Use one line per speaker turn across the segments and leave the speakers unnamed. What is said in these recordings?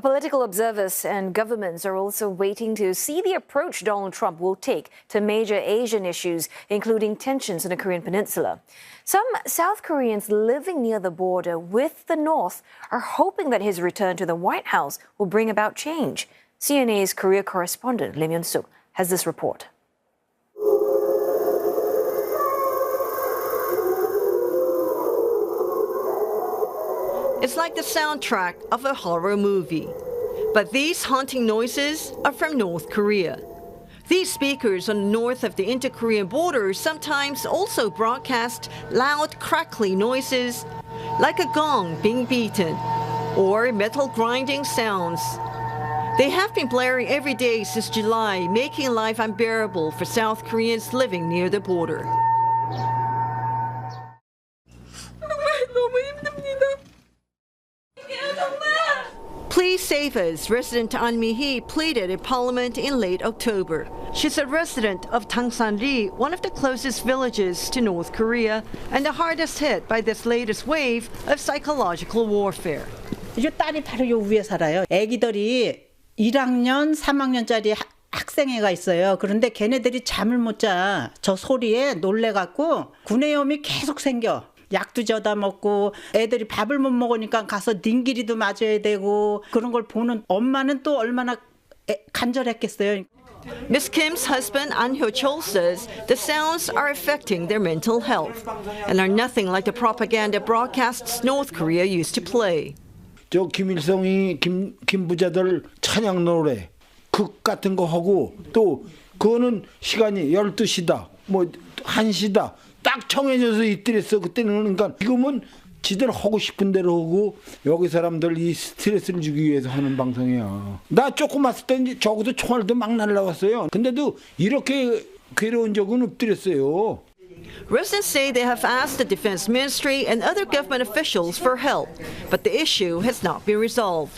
Political observers and governments are also waiting to see the approach Donald Trump will take to major Asian issues, including tensions in the Korean Peninsula. Some South Koreans living near the border with the North are hoping that his return to the White House will bring about change. CNA's Korea correspondent Lim Yun Suk has this report.
It's like the soundtrack of a horror movie. But these haunting noises are from North Korea. These speakers on the north of the inter-Korean border sometimes also broadcast loud, crackly noises, like a gong being beaten, or metal grinding sounds. They have been blaring every day since July, making life unbearable for South Koreans living near the border. Please save us, resident An Mi-hee pleaded in Parliament in late October. She's a resident of Tangsan-ri, one of the closest villages to North Korea and the hardest hit by this latest wave of psychological warfare.
이 딸이 바로 요 위에 살아요. 애기들이 1학년, 3학년짜리 학생애가 있어요. 그런데 걔네들이 잠을 못 자. 저 소리에 놀래갖고 구내염이 계속 생겨. 약도 져다 먹고 애들이 밥을 못 먹으니까 가서 닝기리도 맞아야 되고 그런 걸 보는 엄마는 또 얼마나 간절했겠어요.
Ms. Kim's husband An Hyo-chol says the sounds are affecting their mental health and are nothing like the propaganda broadcasts North Korea used to play.
저 김일성이 김 부자들 찬양 노래 극 같은 거 하고 또 그거는 시간이 12시다 뭐 1시다 딱 정해져서 있더랬어. 그때는 그러니까 지금은 지들 하고 싶은 대로 하고 여기 사람들 이 스트레스를 주기 위해서 하는 방송이야. 나 조금 왔을 때 이제 저기도 총알도 막 날라왔어요. 근데도 이렇게 괴로운 적은 없더랬어요.
Residents say they have asked the Defense Ministry and other government officials for help, but the issue has not been resolved.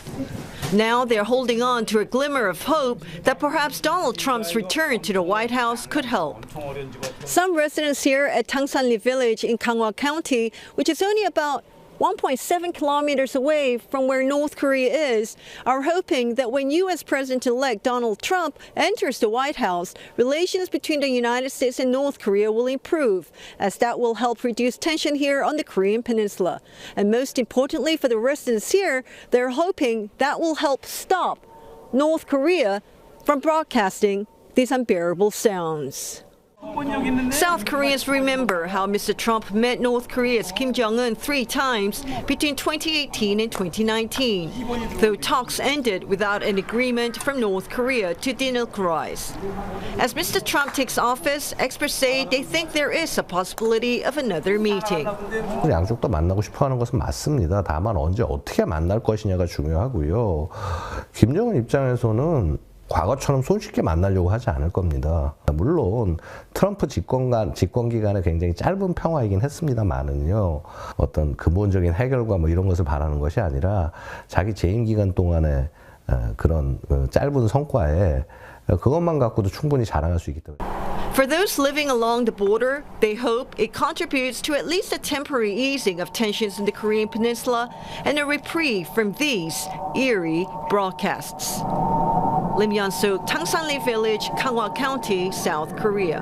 Now they're holding on to a glimmer of hope that perhaps Donald Trump's return to the White House could help. Some residents here at Tangsan-ri village in Gangwon County, which is only about 1.7 kilometers away from where North Korea is, are hoping that when U.S. President-elect Donald Trump enters the White House, relations between the United States and North Korea will improve, as that will help reduce tension here on the Korean Peninsula. And most importantly for the residents here, they're hoping that will help stop North Korea from broadcasting these unbearable sounds. South Koreans remember how Mr. Trump met North Korea's Kim Jong-un 3 times between 2018 and 2019, though talks ended without an agreement from North Korea to denuclearize. As Mr. Trump takes office, experts say they think there is a possibility of another meeting.
양쪽도 만나고 싶어하는 것은 맞습니다. 다만 언제 어떻게 만날 것이냐가 중요하고요. 김정은 입장에서는 과거처럼 손쉽게 만나려고 하지 않을 겁니다. 물론 트럼프 집권 기간에 굉장히 짧은 평화이긴 했습니다만은요. 어떤 근본적인 해결과 뭐 이런 것을 바라는 것이 아니라 자기 재임 기간 동안의 그런 짧은 성과에 그것만 갖고도 충분히 자랑할 수 있기 때문에.
For those living along the border, they hope it contributes to at least a temporary easing of tensions in the Korean Peninsula and a reprieve from these eerie broadcasts. Lim Yun Suk, Tangsan-ri Village, Gangwon County, South Korea.